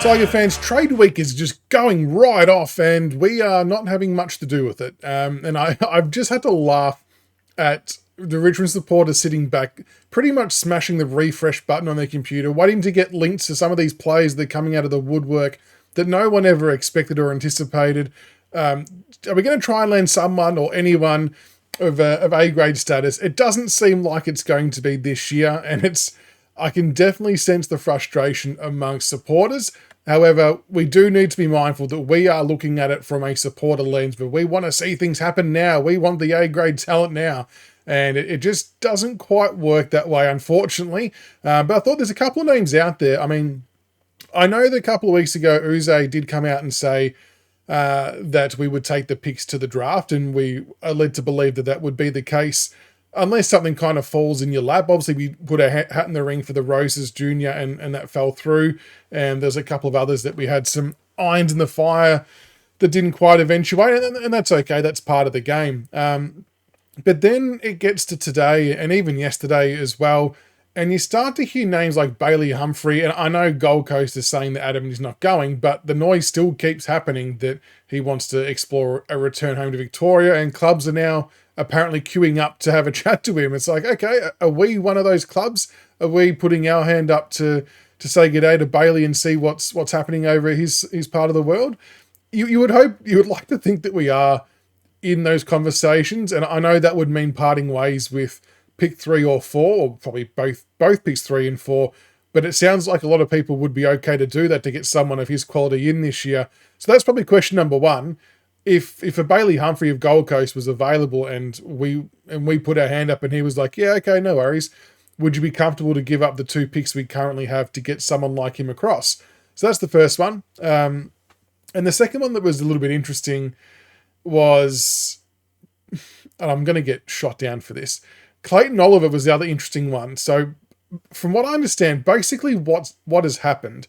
Tiger fans, trade week is just going right off and we are not having much to do with it. I've just had to laugh at the Richmond supporters sitting back, pretty much smashing the refresh button on their computer, waiting to get links to some of these players that are coming out of the woodwork that no one ever expected or anticipated. Are we going to try and land someone or anyone of A-grade status? It doesn't seem like it's going to be this year, and I can definitely sense the frustration amongst supporters. However, we do need to be mindful that we are looking at it from a supporter lens, but we want to see things happen now. We want the A-grade talent now. And it just doesn't quite work that way, unfortunately. But I thought there's a couple of names out there. I mean, I know that a couple of weeks ago, Uze did come out and say that we would take the picks to the draft, and we are led to believe that that would be the case unless something kind of falls in your lap. Obviously, we put a hat in the ring for the Roses Junior, and that fell through. And there's a couple of others that we had some irons in the fire that didn't quite eventuate, and that's okay. That's part of the game. But then it gets to today, and even yesterday as well, and you start to hear names like Bailey Humphrey, and I know Gold Coast is saying that Adam is not going, but the noise still keeps happening that he wants to explore a return home to Victoria, and clubs are now apparently queuing up to have a chat to him. It's like, okay, are we one of those clubs? Are we putting our hand up to say good day to Bailey and see what's happening over his part of the world? You would hope, you would like to think that we are in those conversations, and I know that would mean parting ways with pick 3 or 4, or probably both picks 3 and 4, but it sounds like a lot of people would be okay to do that to get someone of his quality in this year. So that's probably question number one. If a Bailey Humphrey of Gold Coast was available and we put our hand up and he was like, yeah, okay, no worries, would you be comfortable to give up the 2 picks we currently have to get someone like him across? So that's the first one. And the second one that was a little bit interesting was, and I'm going to get shot down for this, Clayton Oliver was the other interesting one. So from what I understand, basically what has happened,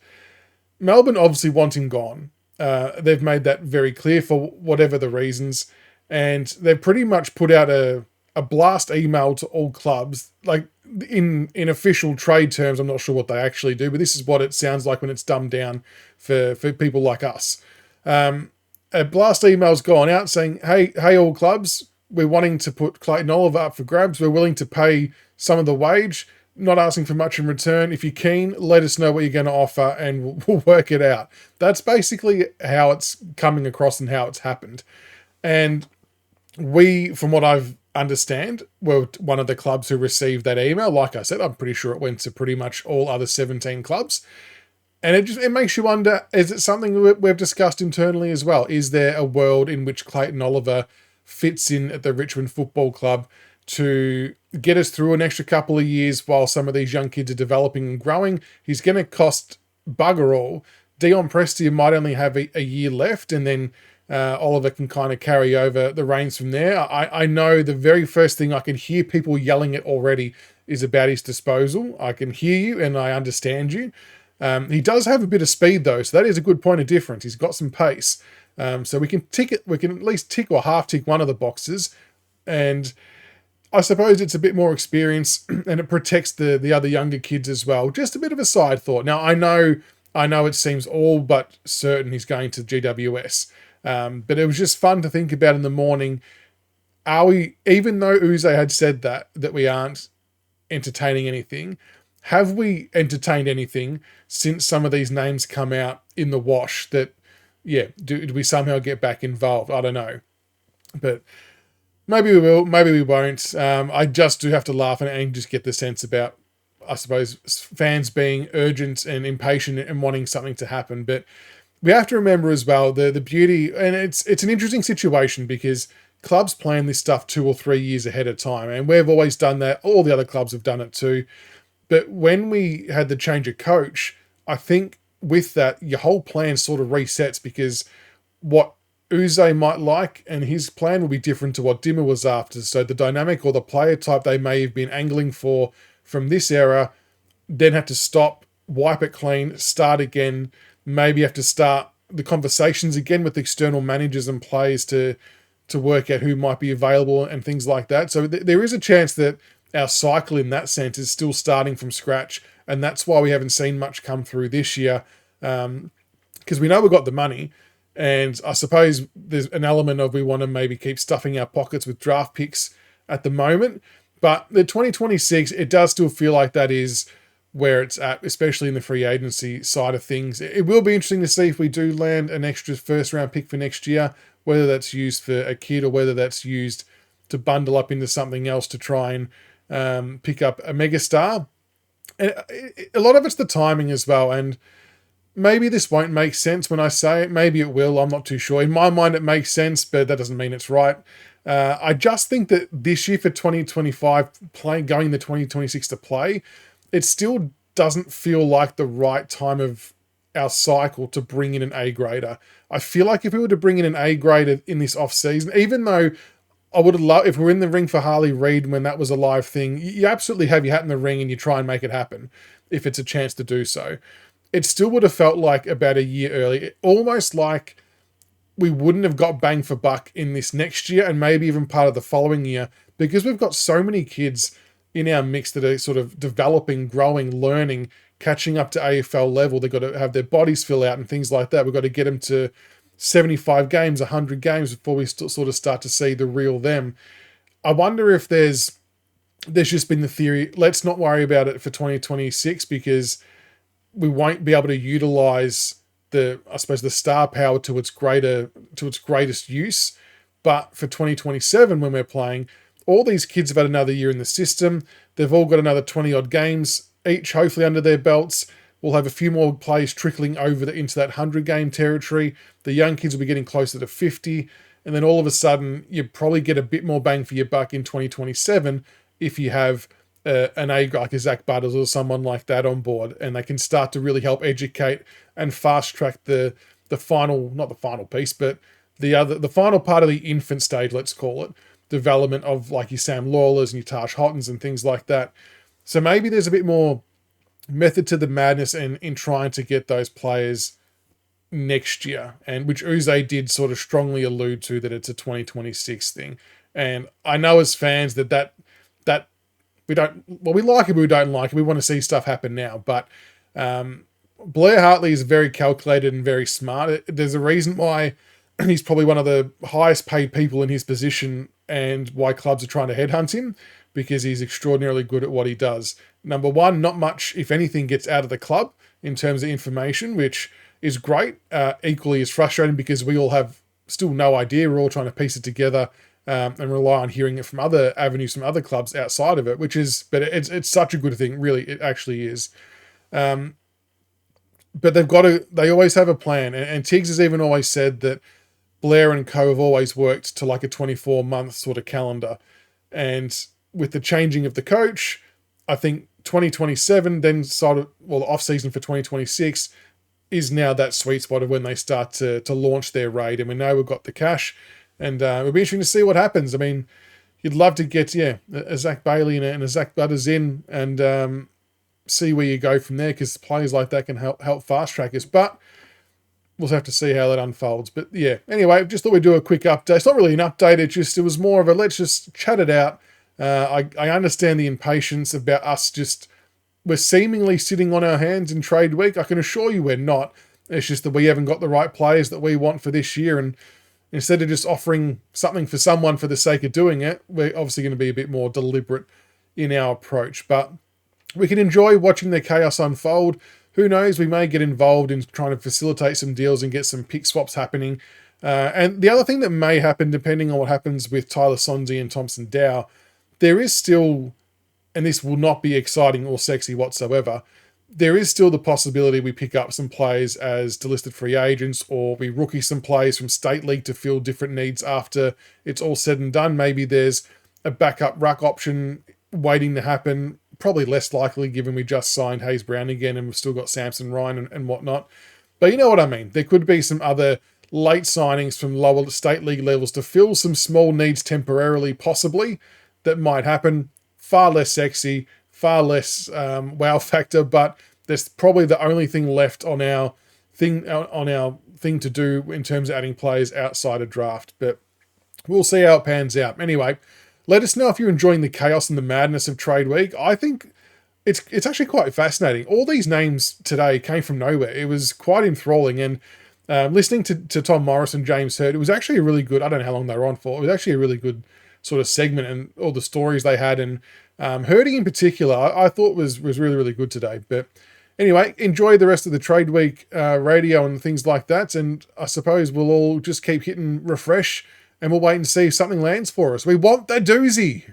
Melbourne obviously want him gone. They've made that very clear for whatever the reasons, and they've pretty much put out a blast email to all clubs, like in official trade terms. I'm not sure what they actually do, but this is what it sounds like when it's dumbed down for people like us. A blast email's gone out saying, hey, all clubs, we're wanting to put Clayton Oliver up for grabs. We're willing to pay some of the wage, not asking for much in return. If you're keen, let us know what you're going to offer and we'll work it out. That's basically how it's coming across and how it's happened. And we, from what I've understand, were one of the clubs who received that email. Like I said, I'm pretty sure it went to pretty much all other 17 clubs. And it makes you wonder, is it something we've discussed internally as well? Is there a world in which Clayton Oliver fits in at the Richmond Football Club to get us through an extra couple of years while some of these young kids are developing and growing? He's going to cost bugger all. Dion Prestia might only have a year left, and then Oliver can kind of carry over the reins from there. I know the very first thing I can hear people yelling it already is about his disposal. I can hear you and I understand you. He does have a bit of speed though, so that is a good point of difference. He's got some pace. So we can tick it. We can at least tick or half tick one of the boxes. And I suppose it's a bit more experience and it protects the other younger kids as well. Just a bit of a side thought. Now, I know it seems all but certain he's going to GWS. But it was just fun to think about in the morning. Are we, even though Uze had said that we aren't entertaining anything, have we entertained anything since some of these names come out in the wash that, yeah, do we somehow get back involved? I don't know. But maybe we will, maybe we won't. I just do have to laugh and just get the sense about, I suppose, fans being urgent and impatient and wanting something to happen. But we have to remember as well the beauty, and it's an interesting situation because clubs plan this stuff 2 or 3 years ahead of time, and we've always done that. All the other clubs have done it too. But when we had the change of coach, I think with that, your whole plan sort of resets because what Uze might like and his plan will be different to what Dimmer was after. So the dynamic or the player type they may have been angling for from this era, then have to stop, wipe it clean, start again, maybe have to start the conversations again with external managers and players to work out who might be available and things like that. So there is a chance that our cycle in that sense is still starting from scratch, and that's why we haven't seen much come through this year. because we know we've got the money. And I suppose there's an element of we want to maybe keep stuffing our pockets with draft picks at the moment. But the 2026, it does still feel like that is where it's at, especially in the free agency side of things. It will be interesting to see if we do land an extra first round pick for next year, whether that's used for a kid or whether that's used to bundle up into something else to try and pick up a megastar. And a lot of it's the timing as well. And maybe this won't make sense when I say it. Maybe it will. I'm not too sure. In my mind, it makes sense, but that doesn't mean it's right. I just think that this year for 2025, going the 2026 to play, it still doesn't feel like the right time of our cycle to bring in an A grader. I feel like if we were to bring in an A grader in this off season, even though I would have loved, if we're in the ring for Harley Reid when that was a live thing, you absolutely have your hat in the ring and you try and make it happen if it's a chance to do so. It still would have felt like about a year early, almost like we wouldn't have got bang for buck in this next year and maybe even part of the following year, because we've got so many kids in our mix that are sort of developing, growing, learning, catching up to AFL level. They've got to have their bodies fill out and things like that. We've got to get them to 75 games, 100 games before we sort of start to see the real them. I wonder if there's just been the theory, let's not worry about it for 2026 because we won't be able to utilize the star power to its greatest use. But for 2027, when we're playing, all these kids have had another year in the system. They've all got another 20 odd games each, hopefully under their belts. We'll have a few more players trickling over into that 100 game territory. The young kids will be getting closer to 50. And then all of a sudden, you probably get a bit more bang for your buck in 2027 if you have an A like a Zach Butters or someone like that on board, and they can start to really help educate and fast track the final, not the final piece, but the final part of the infant stage, let's call it, development of like your Sam Lawlers and your Tash Hottons and things like that. So maybe there's a bit more method to the madness in trying to get those players next year, and which Uze did sort of strongly allude to, that it's a 2026 thing. And I know as fans that we like it, but we don't like it. We want to see stuff happen now. But Blair Hartley is very calculated and very smart. There's a reason why he's probably one of the highest paid people in his position and why clubs are trying to headhunt him, because he's extraordinarily good at what he does. Number one, not much, if anything, gets out of the club in terms of information, which is great. Equally as frustrating because we all have still no idea. We're all trying to piece it together and rely on hearing it from other avenues, from other clubs outside of it, but it's such a good thing, really, it actually is. But they always have a plan, and Tiggs has even always said that Blair and co have always worked to like a 24-month sort of calendar, and with the changing of the coach, I think 2027, then sort of, the off-season for 2026 is now that sweet spot of when they start to launch their raid, and we know we've got the cash. And it'll be interesting to see what happens. I mean, you'd love to get, a Zach Bailey and a Zach Butters in and see where you go from there, because players like that can help fast track us. But we'll have to see how that unfolds. But yeah, anyway, just thought we'd do a quick update. It's not really an update. It was more of a let's just chat it out. I understand the impatience about us we're seemingly sitting on our hands in trade week. I can assure you we're not. It's just that we haven't got the right players that we want for this year, and instead of just offering something for someone for the sake of doing it, we're obviously going to be a bit more deliberate in our approach. But we can enjoy watching the chaos unfold. Who knows, we may get involved in trying to facilitate some deals and get some pick swaps happening. And the other thing that may happen, depending on what happens with Tyler Sonzi and Thompson Dow, there is still, and this will not be exciting or sexy whatsoever, there is still the possibility we pick up some players as delisted free agents, or we rookie some players from State League to fill different needs after it's all said and done. Maybe there's a backup ruck option waiting to happen. Probably less likely given we just signed Hayes Brown again and we've still got Samson Ryan and whatnot. But you know what I mean. There could be some other late signings from lower State League levels to fill some small needs temporarily, possibly, that might happen. Far less sexy, far less wow factor, but there's probably the only thing left on our thing to do in terms of adding players outside of draft. But we'll see how it pans out. Anyway, let us know if you're enjoying the chaos and the madness of trade week. I think it's actually quite fascinating. All these names today came from nowhere. It was quite enthralling, and listening to Tom Morris and James Hurd, it was actually a really good. I don't know how long they were on for. It was actually a really good sort of segment, and all the stories they had, and Hurdy in particular, I thought was really, really good today. But anyway, enjoy the rest of the trade week radio and things like that, and I suppose we'll all just keep hitting refresh, and we'll wait and see if something lands for us. We want the doozy.